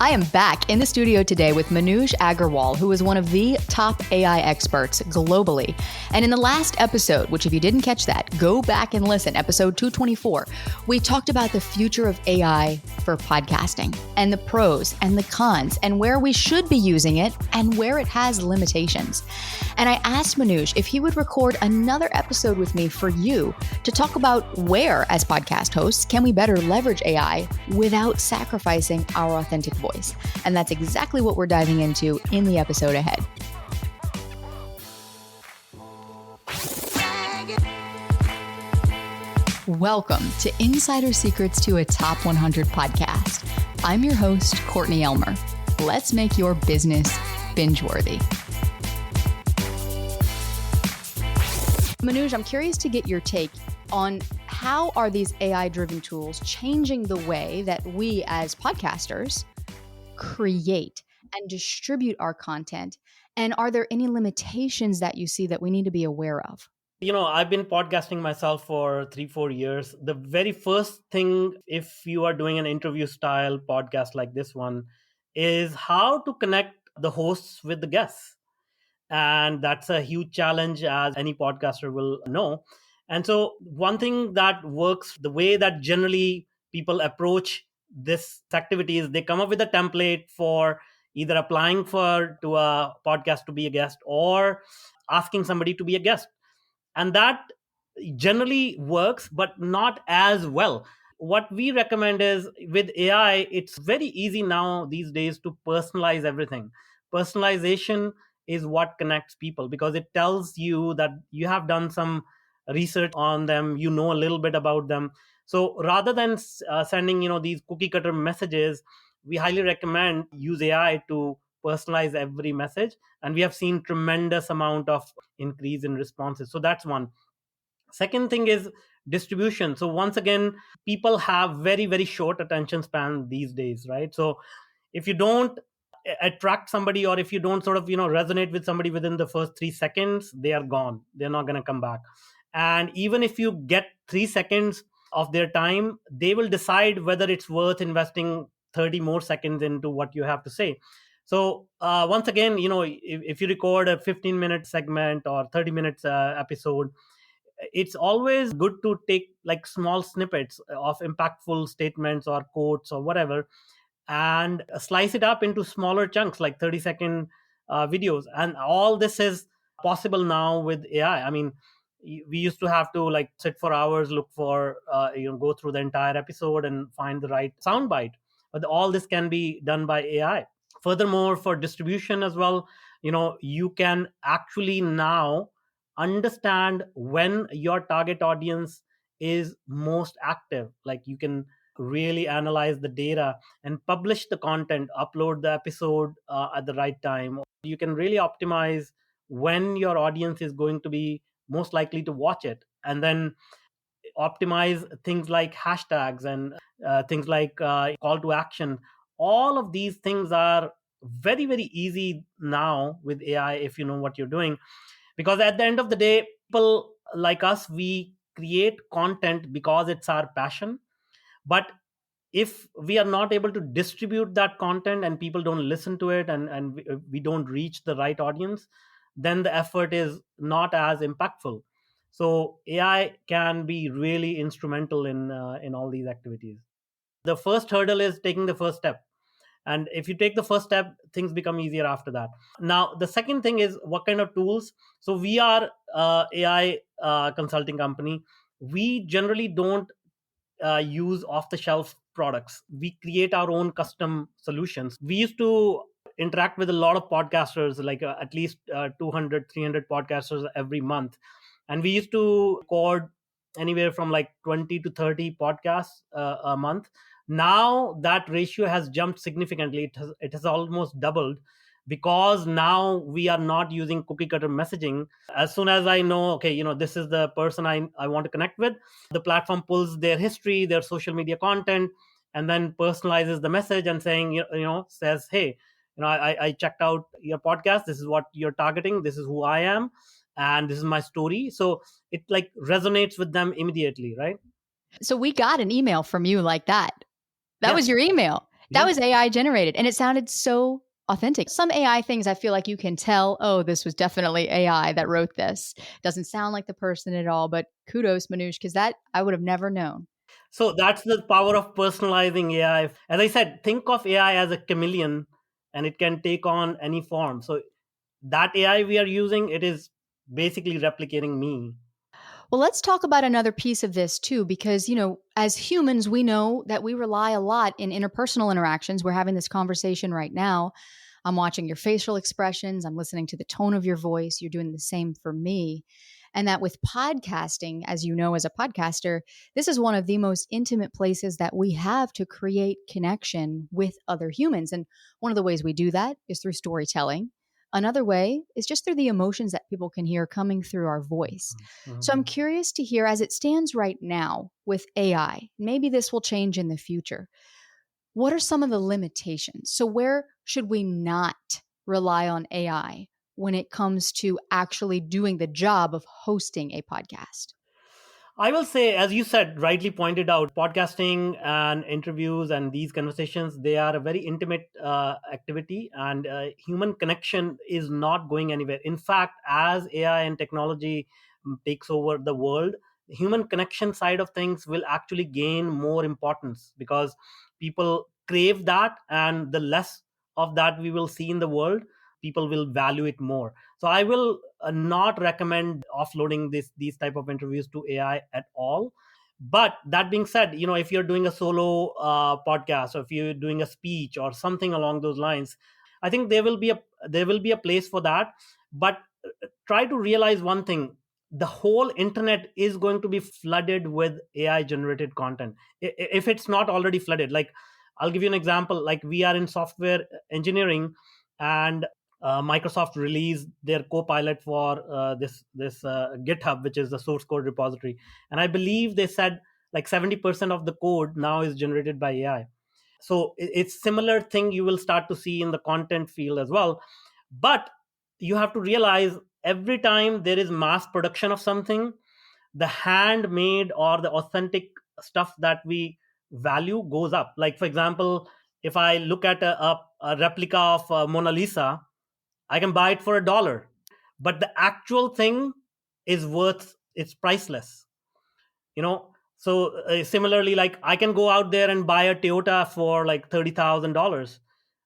I am back in the studio today with Manuj Aggarwal, who is one of the top AI experts globally. And in the last episode, which if you didn't catch that, go back and listen, episode 224, we talked about the future of AI for podcasting and the pros and the cons and where we should be using it and where it has limitations. And I asked Manuj if he would record another episode with me for you to talk about where, as podcast hosts, can we better leverage AI without sacrificing our authentic voice. And that's exactly what we're diving into in the episode ahead. Welcome to Insider Secrets to a Top 100 podcast. I'm your host, Courtney Elmer. Let's make your business binge-worthy. Manuj, I'm curious to get your take on how are these AI-driven tools changing the way that we as podcasters create and distribute our content? And are there any limitations that you see that we need to be aware of? I've been podcasting myself for 3-4 years. The very first thing, if you are doing an interview style podcast like this one, is how to connect the hosts with the guests. And that's a huge challenge, as any podcaster will know. And so one thing that works, the way that generally people approach this activity, is they come up with a template for either applying to a podcast to be a guest or asking somebody to be a guest. And that generally works, but not as well. What we recommend is, with AI, it's very easy now these days to personalize everything. Personalization is what connects people, because it tells you that you have done some research on them, you know a little bit about them. So rather than sending these cookie cutter messages, we highly recommend use AI to personalize every message, and we have seen tremendous amount of increase in responses. So that's one. Second thing is distribution. So once again, people have very, very short attention span these days, right? So if you don't attract somebody, or if you don't sort of resonate with somebody within the first 3 seconds, they are gone, they're not going to come back. And even if you get 3 seconds of their time, they will decide whether it's worth investing 30 more seconds into what you have to say. So once again, if you record a 15-minute segment or 30 minutes episode, it's always good to take like small snippets of impactful statements or quotes or whatever, and slice it up into smaller chunks, like 30-second videos. And all this is possible now with AI. I mean, we used to have to like sit for hours, look for go through the entire episode and find the right soundbite, but all this can be done by AI. Furthermore, for distribution as well, you can actually now understand when your target audience is most active. Like, you can really analyze the data and publish the content, upload the episode at the right time. You can really optimize when your audience is going to be most likely to watch it, and then optimize things like hashtags and things like call to action. All of these things are very, very easy now with AI, if you know what you're doing. Because at the end of the day, people like us, we create content because it's our passion. But if we are not able to distribute that content, and people don't listen to it, and we don't reach the right audience, then the effort is not as impactful. So AI can be really instrumental in all these activities. The first hurdle is taking the first step, and if you take the first step, things become easier after that. Now the second thing is, what kind of tools? So we are AI consulting company. We generally don't use off the shelf products. We create our own custom solutions. We used to interact with a lot of podcasters, like at least 200, 300 podcasters every month. And we used to record anywhere from like 20 to 30 podcasts a month. Now that ratio has jumped significantly. It has almost doubled, because now we are not using cookie cutter messaging. As soon as I know, okay, this is the person I want to connect with, the platform pulls their history, their social media content, and then personalizes the message and saying, says, hey, I checked out your podcast, this is what you're targeting, this is who I am, and this is my story. So it like resonates with them immediately, right? So we got an email from you like that. That was your email. That Yeah. was AI generated and it sounded so authentic. Some AI things I feel like you can tell, oh, this was definitely AI that wrote this. Doesn't sound like the person at all, but kudos, Manoj, because that I would have never known. So that's the power of personalizing AI. As I said, think of AI as a chameleon and it can take on any form. So that AI we are using, it is basically replicating me. Well, let's talk about another piece of this too, because, as humans, we know that we rely a lot in interpersonal interactions. We're having this conversation right now. I'm watching your facial expressions. I'm listening to the tone of your voice. You're doing the same for me. And that with podcasting, as you know, as a podcaster, this is one of the most intimate places that we have to create connection with other humans. And one of the ways we do that is through storytelling. Another way is just through the emotions that people can hear coming through our voice. So I'm Mhm. curious to hear, as it stands right now with AI, maybe this will change in the future. What are some of the limitations? So, where should we not rely on AI when it comes to actually doing the job of hosting a podcast? I will say, as you said, rightly pointed out, podcasting and interviews and these conversations, they are a very intimate activity, and human connection is not going anywhere. In fact, as AI and technology takes over the world, the human connection side of things will actually gain more importance because people crave that, and the less of that we will see in the world, people will value it more. So I will not recommend offloading these type of interviews to AI at all. But that being said, if you're doing a solo podcast, or if you're doing a speech or something along those lines, I think there will be a place for that. But try to realize one thing: the whole internet is going to be flooded with AI generated content, if it's not already flooded. Like, I'll give you an example. Like, we are in software engineering, and Microsoft released their Copilot for this GitHub, which is the source code repository, and I believe they said like 70% of the code now is generated by AI. So it's similar thing you will start to see in the content field as well. But you have to realize, every time there is mass production of something, the handmade or the authentic stuff that we value goes up. Like, for example, if I look at a replica of Mona Lisa, I can buy it for $1, but the actual thing is worth, it's priceless. So similarly, like, I can go out there and buy a Toyota for like $30,000,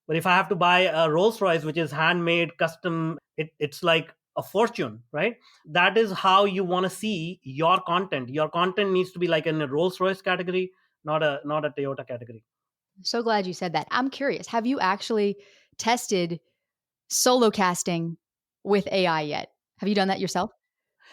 but if I have to buy a Rolls Royce, which is handmade, custom, it's like a fortune, right? That is how you want to see your content needs to be like in a Rolls Royce category, not a Toyota category. So glad you said that. I'm curious, have you actually tested solo casting with AI yet? Have you done that yourself?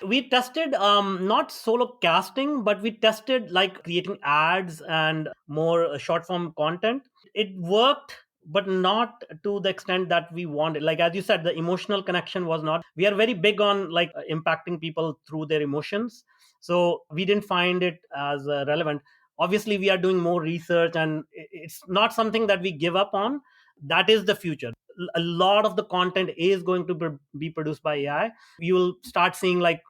We tested not solo casting, but we tested like creating ads and more short form content. It worked, but not to the extent that we wanted. Like, as you said, the emotional connection was not. We are very big on like impacting people through their emotions, so we didn't find it as relevant. Obviously, we are doing more research, and it's not something that we give up on. That is the future. A lot of the content is going to be produced by AI. You will start seeing like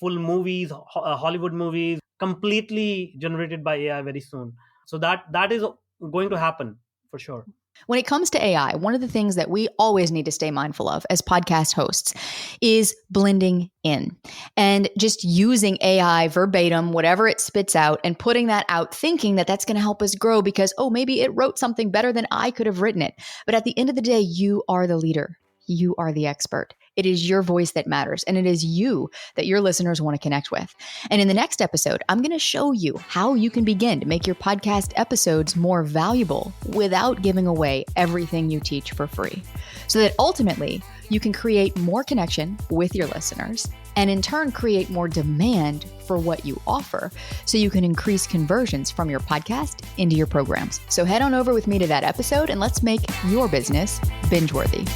full movies, Hollywood movies, completely generated by AI very soon. So that is going to happen for sure. When it comes to AI, one of the things that we always need to stay mindful of as podcast hosts is blending in and just using AI verbatim, whatever it spits out, and putting that out thinking that that's going to help us grow because, oh, maybe it wrote something better than I could have written it. But at the end of the day, you are the leader. You are the expert. It is your voice that matters, and it is you that your listeners want to connect with. And in the next episode, I'm going to show you how you can begin to make your podcast episodes more valuable without giving away everything you teach for free, so that ultimately you can create more connection with your listeners and in turn create more demand for what you offer so you can increase conversions from your podcast into your programs. So head on over with me to that episode and let's make your business binge-worthy.